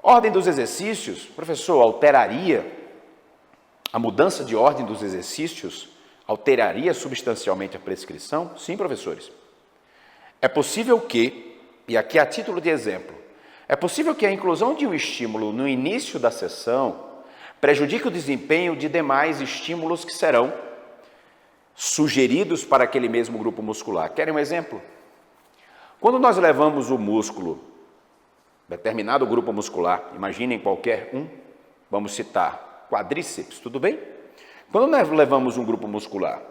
Ordem dos exercícios, professor, alteraria a mudança de ordem dos exercícios? Alteraria substancialmente a prescrição? Sim, professores. É possível que, e aqui a título de exemplo, é possível que a inclusão de um estímulo no início da sessão prejudique o desempenho de demais estímulos que serão sugeridos para aquele mesmo grupo muscular. Querem um exemplo? Quando nós levamos o músculo, determinado grupo muscular, imaginem qualquer um, vamos citar quadríceps, tudo bem? Quando nós levamos um grupo muscular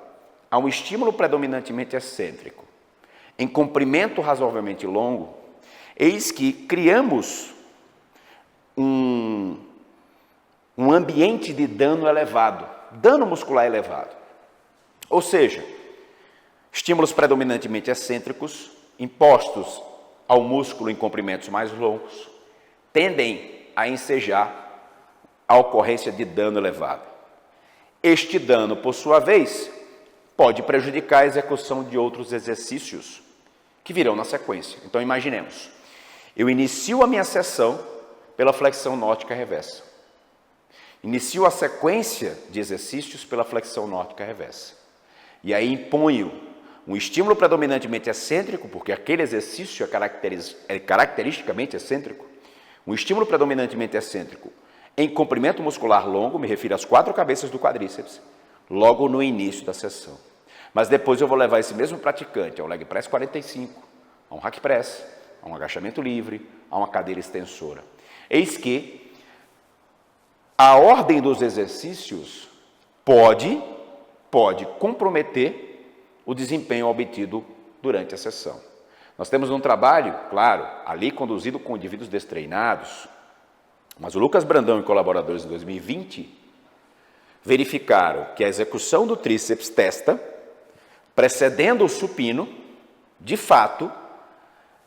a um estímulo predominantemente excêntrico, em comprimento razoavelmente longo, eis que criamos um ambiente de dano elevado, dano muscular elevado. Ou seja, estímulos predominantemente excêntricos, impostos ao músculo em comprimentos mais longos, tendem a ensejar a ocorrência de dano elevado. Este dano, por sua vez, pode prejudicar a execução de outros exercícios que virão na sequência. Então, imaginemos, eu inicio a minha sessão pela flexão nórdica reversa. Inicio a sequência de exercícios pela flexão nórdica reversa. E aí imponho um estímulo predominantemente excêntrico, porque aquele exercício é caracteristicamente excêntrico. Um estímulo predominantemente excêntrico em comprimento muscular longo, me refiro às 4 cabeças do quadríceps, logo no início da sessão. Mas depois eu vou levar esse mesmo praticante ao leg press 45, a um hack press, a um agachamento livre, a uma cadeira extensora. Eis que a ordem dos exercícios pode comprometer o desempenho obtido durante a sessão. Nós temos um trabalho, claro, ali conduzido com indivíduos destreinados, mas o Lucas Brandão e colaboradores em 2020 verificaram que a execução do tríceps testa, precedendo o supino, de fato,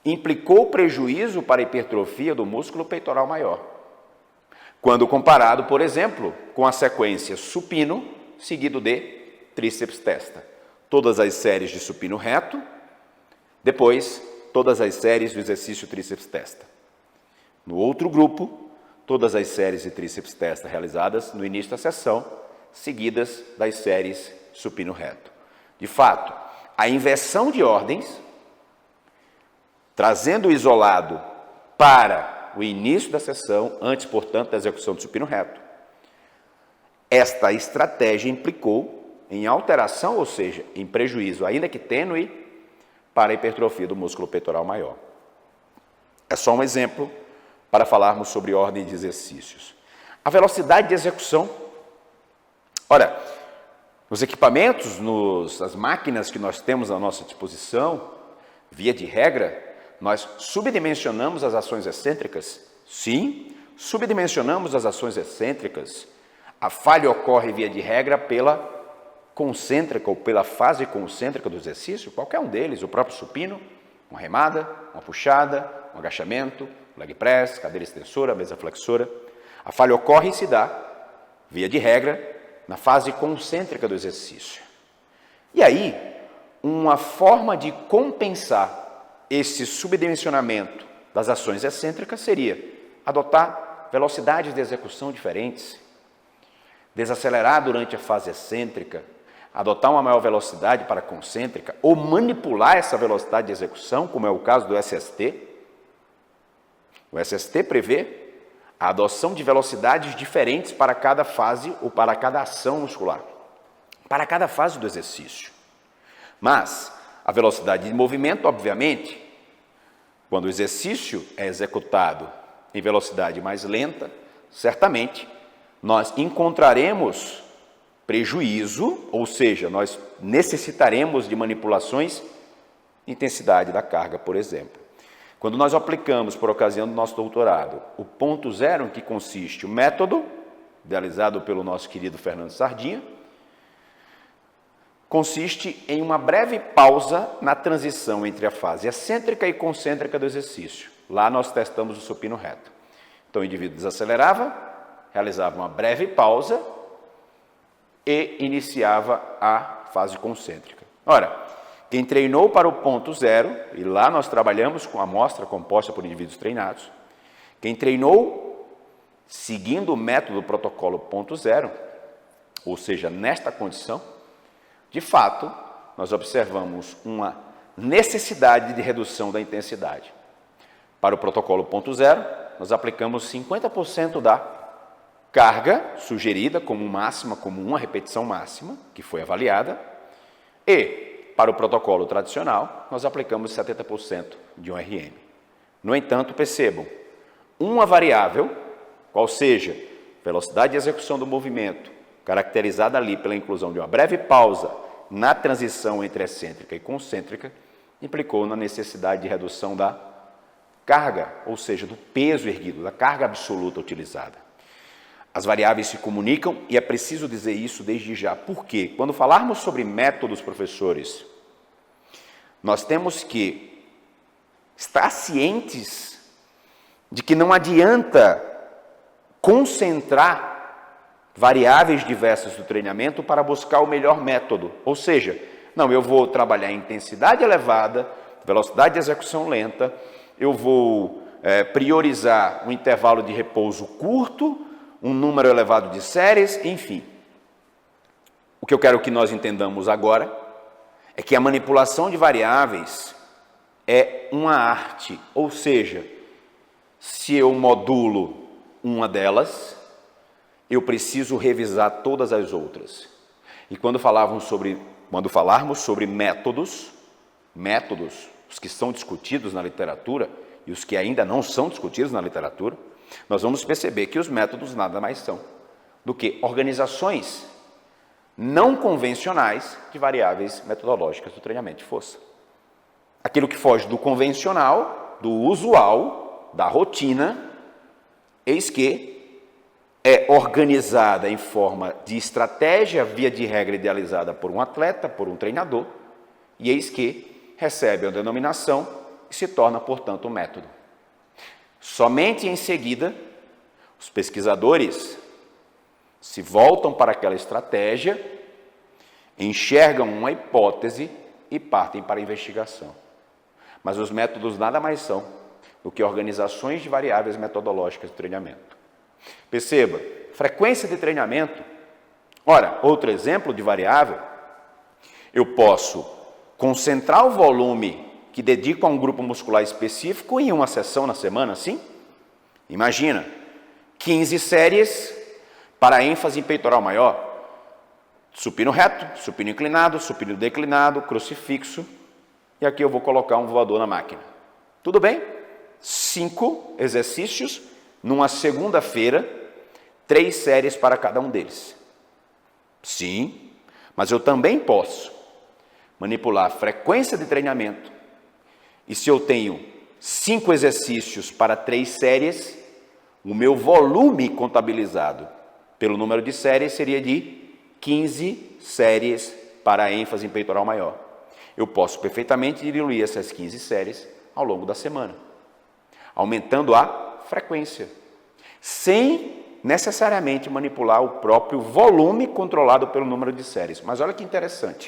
implicou prejuízo para a hipertrofia do músculo peitoral maior. Quando comparado, por exemplo, com a sequência supino seguido de tríceps testa. Todas as séries de supino reto, depois todas as séries do exercício tríceps testa. No outro grupo, todas as séries de tríceps testa realizadas no início da sessão, seguidas das séries supino reto. De fato, a inversão de ordens, trazendo o isolado para o início da sessão, antes, portanto, da execução do supino reto. Esta estratégia implicou em alteração, ou seja, em prejuízo, ainda que tênue, para a hipertrofia do músculo peitoral maior. É só um exemplo para falarmos sobre ordem de exercícios. A velocidade de execução. Ora, nos equipamentos, as máquinas que nós temos à nossa disposição, via de regra, nós subdimensionamos as ações excêntricas? Sim, subdimensionamos as ações excêntricas. A falha ocorre, via de regra, pela concêntrica ou pela fase concêntrica do exercício, qualquer um deles, o próprio supino, uma remada, uma puxada, um agachamento, leg press, cadeira extensora, mesa flexora. A falha ocorre e se dá, via de regra, na fase concêntrica do exercício. E aí, uma forma de compensar esse subdimensionamento das ações excêntricas seria adotar velocidades de execução diferentes, desacelerar durante a fase excêntrica, adotar uma maior velocidade para a concêntrica, ou manipular essa velocidade de execução, como é o caso do SST. O SST prevê a adoção de velocidades diferentes para cada fase ou para cada ação muscular, para cada fase do exercício. Mas a velocidade de movimento, obviamente, quando o exercício é executado em velocidade mais lenta, certamente nós encontraremos prejuízo, ou seja, nós necessitaremos de manipulações de intensidade da carga, por exemplo. Quando nós aplicamos, por ocasião do nosso doutorado, o ponto zero, em que consiste o método, idealizado pelo nosso querido Fernando Sardinha, consiste em uma breve pausa na transição entre a fase excêntrica e concêntrica do exercício. Lá nós testamos o supino reto. Então o indivíduo desacelerava, realizava uma breve pausa e iniciava a fase concêntrica. Ora, Quem treinou para o ponto zero, e lá nós trabalhamos com a amostra composta por indivíduos treinados, quem treinou seguindo o método do protocolo ponto zero, ou seja, nesta condição, de fato, nós observamos uma necessidade de redução da intensidade. Para o protocolo ponto zero, nós aplicamos 50% da carga sugerida como máxima, como uma repetição máxima, que foi avaliada, e para o protocolo tradicional, nós aplicamos 70% de um RM. No entanto, percebam, uma variável, qual seja velocidade de execução do movimento, caracterizada ali pela inclusão de uma breve pausa na transição entre excêntrica e concêntrica, implicou na necessidade de redução da carga, ou seja, do peso erguido, da carga absoluta utilizada. As variáveis se comunicam e é preciso dizer isso desde já. Por quê? Quando falarmos sobre métodos, professores, nós temos que estar cientes de que não adianta concentrar variáveis diversas do treinamento para buscar o melhor método. Ou seja, não, eu vou trabalhar em intensidade elevada, velocidade de execução lenta, eu vou priorizar um intervalo de repouso curto, um número elevado de séries, enfim. O que eu quero que nós entendamos agora é que a manipulação de variáveis é uma arte, ou seja, se eu modulo uma delas, eu preciso revisar todas as outras. E quando falarmos sobre métodos, os que são discutidos na literatura e os que ainda não são discutidos na literatura, nós vamos perceber que os métodos nada mais são do que organizações não convencionais de variáveis metodológicas do treinamento de força. Aquilo que foge do convencional, do usual, da rotina, eis que é organizada em forma de estratégia, via de regra idealizada por um atleta, por um treinador, e eis que recebe a denominação e se torna, portanto, um método. Somente em seguida, os pesquisadores se voltam para aquela estratégia, enxergam uma hipótese e partem para a investigação. Mas os métodos nada mais são do que organizações de variáveis metodológicas de treinamento. Perceba, frequência de treinamento. Ora, outro exemplo de variável, eu posso concentrar o volume que dedico a um grupo muscular específico em uma sessão na semana, sim? Imagina, 15 séries para ênfase em peitoral maior, supino reto, supino inclinado, supino declinado, crucifixo, e aqui eu vou colocar um voador na máquina. Tudo bem? 5 exercícios, numa segunda-feira, 3 séries para cada um deles. Sim, mas eu também posso manipular a frequência de treinamento, e se eu tenho 5 exercícios para 3 séries, o meu volume contabilizado pelo número de séries seria de 15 séries para ênfase em peitoral maior. Eu posso perfeitamente diluir essas 15 séries ao longo da semana, aumentando a frequência, sem necessariamente manipular o próprio volume controlado pelo número de séries. Mas olha que interessante.